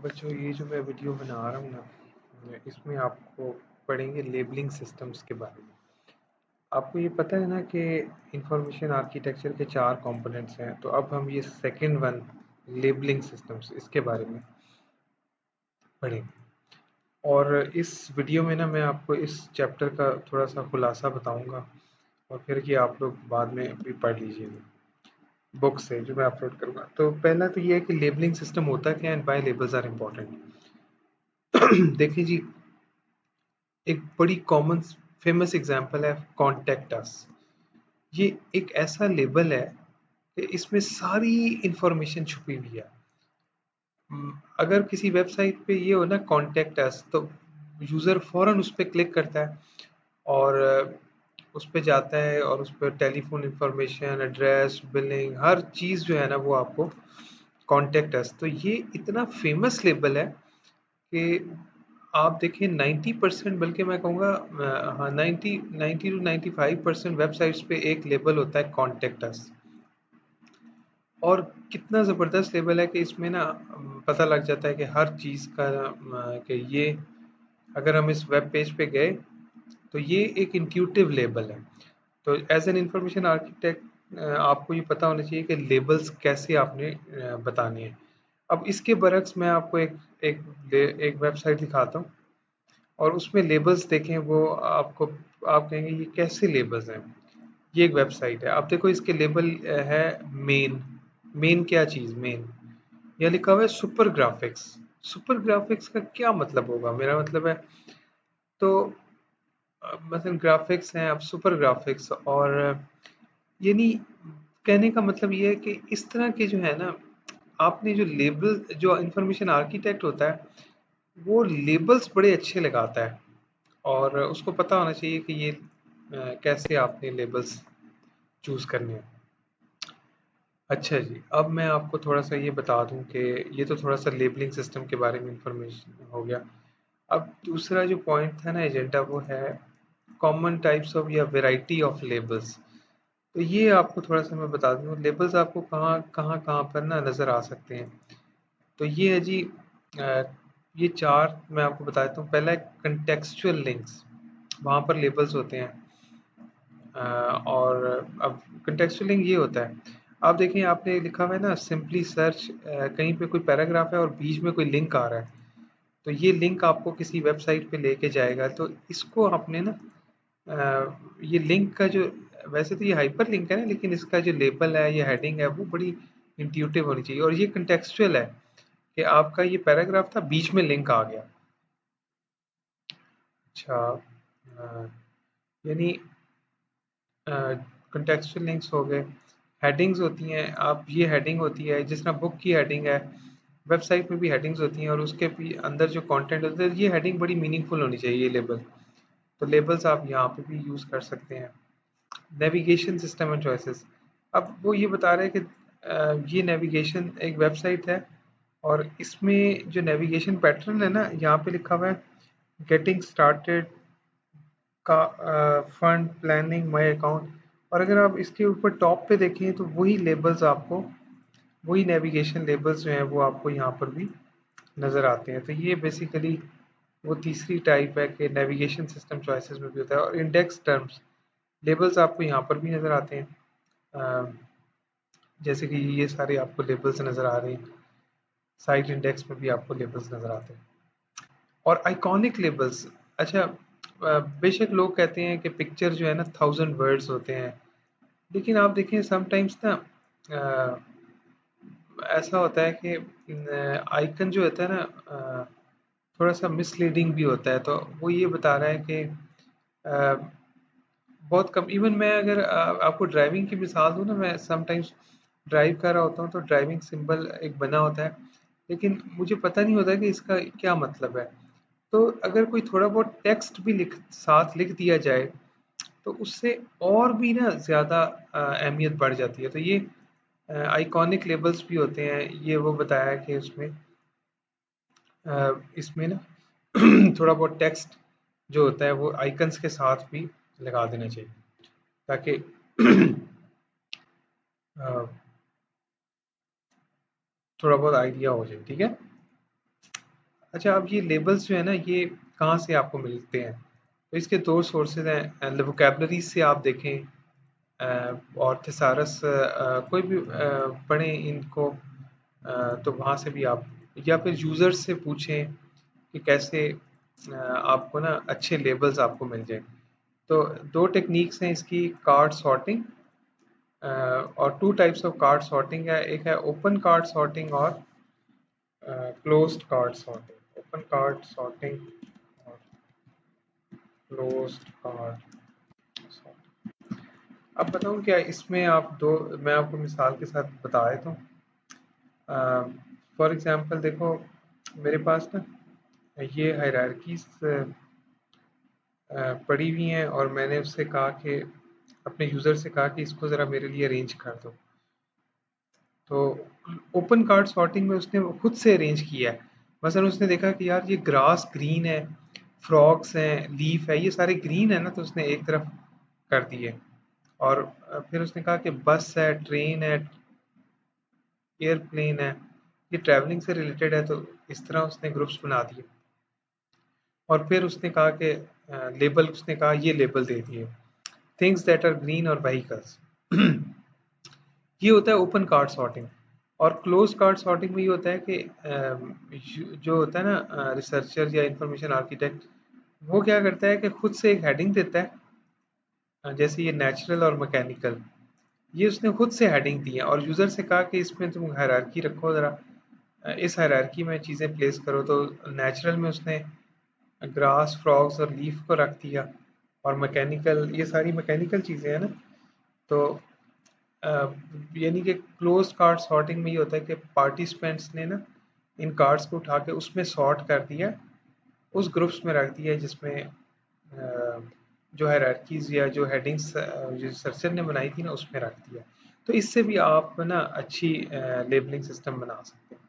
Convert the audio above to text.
बच्चों, ये जो मैं वीडियो बना रहा हूँ ना, इसमें आपको पढ़ेंगे लेबलिंग सिस्टम्स के बारे में। आपको ये पता है ना कि इंफॉर्मेशन आर्किटेक्चर के 4 कंपोनेंट्स हैं। तो अब हम ये सेकंड वन, लेबलिंग सिस्टम्स, इसके बारे में पढ़ेंगे। और इस वीडियो में ना मैं आपको इस चैप्टर का थोड़ा सा खुलासा बताऊंगा, और फिर ये आप लोग बाद में भी पढ़ लीजिएगा बुक से जो मैं अपलोड करूँगा। तो पहला तो ये है कि लेबलिंग सिस्टम होता क्या है and why labels are important. देखिए जी, एक बड़ी कॉमन फेमस एग्जांपल है कॉन्टेक्ट अस। ये एक ऐसा लेबल है कि इसमें सारी इंफॉर्मेशन छुपी हुई है। अगर किसी वेबसाइट पे ये हो ना कॉन्टेक्ट अस, तो यूज़र फौरन उस पर क्लिक करता है और उस पर जाता है और उस पर टेलीफोन इंफॉर्मेशन, एड्रेस, बिलिंग, हर चीज़ जो है ना वो आपको कॉन्टेक्ट अस। तो ये इतना फेमस लेबल है कि आप देखिए 90%, बल्कि मैं कहूँगा हाँ 90 टू 95% वेबसाइट्स पे एक लेबल होता है कॉन्टेक्ट अस। और कितना ज़बरदस्त लेबल है कि इसमें ना पता लग जाता है कि हर चीज़ का कि ये अगर हम इस वेब पेज पे गए तो ये एक इंट्यूटिव लेबल है। तो एज एन इंफॉर्मेशन आर्किटेक्ट आपको ये पता होना चाहिए कि लेबल्स कैसे आपने बताने हैं। अब इसके बरक्स मैं आपको एक वेबसाइट दिखाता हूँ और उसमें लेबल्स देखें, वो आपको आप कहेंगे ये कैसे लेबल्स हैं। ये एक वेबसाइट है, आप देखो इसके लेबल है मेन। मेन क्या चीज़? मेन यह लिखा हुआ है सुपर ग्राफिक्स। सुपर ग्राफिक्स का क्या मतलब होगा? मेरा मतलब है तो मतलब ग्राफिक्स हैं, अब सुपर ग्राफिक्स, और यानी कहने का मतलब ये है कि इस तरह के जो है ना, आपने जो लेबल, जो इंफॉर्मेशन आर्किटेक्ट होता है वो लेबल्स बड़े अच्छे लगाता है, और उसको पता होना चाहिए कि ये कैसे आपने लेबल्स चूज करने हैं। अच्छा जी, अब मैं आपको थोड़ा सा ये बता दूं कि ये तो थोड़ा सा लेबलिंग सिस्टम के बारे में इंफॉर्मेशन हो गया। अब दूसरा जो पॉइंट था ना एजेंडा, वो है कॉमन टाइप्स ऑफ या वैरायटी ऑफ लेबल्स। तो ये आपको थोड़ा सा मैं बता दूं, लेबल्स आपको कहाँ कहाँ कहाँ पर ना नज़र आ सकते हैं। तो ये है जी, अ, ये 4 मैं आपको बता देता हूँ। पहला है कंटेक्सचुअल लिंक्स, वहाँ पर लेबल्स होते हैं। और अब कंटेक्सचुअल लिंक ये होता है, आप देखें आपने लिखा हुआ है ना सिंपली सर्च, कहीं पे कोई पैराग्राफ है और बीच में कोई लिंक आ रहा है, तो ये लिंक आपको किसी वेबसाइट पे लेके जाएगा। तो इसको आपने ना ये लिंक का जो, वैसे तो ये हाइपर लिंक है ना, लेकिन इसका जो लेबल है, ये हेडिंग है, वो बड़ी इंट्यूटिव होनी चाहिए। और ये कंटेक्सचुअल है कि आपका ये पैराग्राफ था, बीच में लिंक आ गया। अच्छा, यानी कंटेक्सचुअल लिंक्स हो गए। हेडिंग्स होती हैं, आप ये हेडिंग होती है जिस तरह बुक की हेडिंग है, वेबसाइट में भी हेडिंग्स होती हैं, और उसके भी अंदर जो कंटेंट होता है, ये हेडिंग बड़ी मीनिंगफुल होनी चाहिए, ये लेबल। तो लेबल्स आप यहाँ पे भी यूज़ कर सकते हैं। नेविगेशन सिस्टम एंड चॉइसेस, अब वो ये बता रहे हैं कि ये नेविगेशन एक वेबसाइट है, और इसमें जो नेविगेशन पैटर्न है ना, यहाँ पे लिखा हुआ है गेटिंग स्टार्टेड का, फंड, प्लानिंग, माई अकाउंट। और अगर आप इसके ऊपर टॉप पे देखें तो वही लेबल्स आपको, वही नेविगेशन लेबल्स जो हैं वो आपको यहाँ पर भी नज़र आते हैं। तो ये बेसिकली वो तीसरी टाइप है कि नेविगेशन सिस्टम चॉइसेस में भी होता है। और इंडेक्स टर्म्स लेबल्स आपको यहाँ पर भी नज़र आते हैं, जैसे कि ये सारे आपको लेबल्स नज़र आ रहे हैं। साइट इंडेक्स में भी आपको लेबल्स नज़र आते हैं। और आइकॉनिक लेबल्स, अच्छा, बेशक लोग कहते हैं कि पिक्चर जो है ना 1000 वर्ड्स होते हैं, लेकिन आप देखें समटाइम्स ना अ, ऐसा होता है कि आइकन जो होता है ना थोड़ा सा मिसलीडिंग भी होता है। तो वो ये बता रहा है कि अ, बहुत कम, इवन मैं अगर आपको ड्राइविंग की मिसाल दूँ ना, मैं समटाइम्स ड्राइव कर रहा होता हूँ तो ड्राइविंग सिंबल एक बना होता है, लेकिन मुझे पता नहीं होता कि इसका क्या मतलब है। तो अगर कोई थोड़ा बहुत टेक्स्ट भी साथ लिख दिया जाए तो उससे और भी ना ज़्यादा अहमियत बढ़ जाती है। तो ये आइकॉनिक लेबल्स भी होते हैं, ये वो बताया कि उसमें इसमें ना थोड़ा बहुत टेक्स्ट जो होता है वो आइकन्स के साथ भी लगा देना चाहिए, ताकि अ, थोड़ा बहुत आइडिया हो जाए। ठीक है। अच्छा, अब ये लेबल्स जो है ना, ये कहाँ से आपको मिलते हैं? तो इसके दो सोर्सेज हैं। वोकेबलरी से आप देखें, और थिसारस, कोई भी पढ़ें इनको, तो वहाँ से भी आप, या फिर यूज़र से पूछें कि कैसे आपको ना अच्छे लेबल्स आपको मिल जाए। तो दो टेक्निक्स हैं इसकी, कार्ड सॉर्टिंग, और two types of card sorting है। एक है ओपन कार्ड सॉर्टिंग और closed card sorting. Open card sorting और क्लोज्ड कार्ड सॉर्टिंग। अब बताऊँ क्या इसमें? आप दो, मैं आपको मिसाल के साथ बता देता हूँ। फॉर एग्जांपल देखो, मेरे पास ना ये हायरार्कीज पड़ी हुई हैं, और मैंने उससे कहा कि, अपने यूज़र से कहा कि इसको ज़रा मेरे लिए अरेंज कर दो। तो ओपन कार्ड सॉर्टिंग में उसने वो खुद से अरेंज किया है। मसलन उसने देखा कि यार ये ग्रास ग्रीन है, फ्रॉग्स हैं, लीफ है, ये सारे ग्रीन है ना, तो उसने एक तरफ कर दिए। और फिर उसने कहा कि बस है, ट्रेन है, एयरप्लेन है, ये ट्रैवलिंग से रिलेटेड है, तो इस तरह उसने ग्रुप्स बना दिए। और फिर उसने कहा कि लेबल, उसने कहा ये लेबल दे दिए, थिंग्स दैट आर ग्रीन और व्हीकल्स। ये होता है ओपन कार्ड सॉर्टिंग। और क्लोज कार्ड सॉर्टिंग में ये होता है कि जो होता है ना रिसर्चर या इंफॉर्मेशन आर्किटेक्ट, वो क्या करता है कि खुद से एक हेडिंग देता है, जैसे ये नेचुरल और मैकेनिकल, ये उसने खुद से हेडिंग दी है, और यूज़र से कहा कि इसमें तुम हायरार्की रखो ज़रा, इस हायरार्की में चीज़ें प्लेस करो। तो नेचुरल में उसने ग्रास, फ्रॉग्स और लीफ को रख दिया, और मैकेनिकल, ये सारी मैकेनिकल चीज़ें हैं ना। तो अ, यानी कि क्लोज कार्ड सॉर्टिंग में ये होता है कि पार्टिसिपेंट्स ने ना इन कार्ड्स को उठा के उसमें सॉर्ट कर दिया, उस ग्रुप्स में रख दिया जिसमें जो हायरार्कीज या जो हेडिंग्स जो सर्चर ने बनाई थी ना, उसमें रख दिया। तो इससे भी आप ना अच्छी लेबलिंग सिस्टम बना सकते हैं।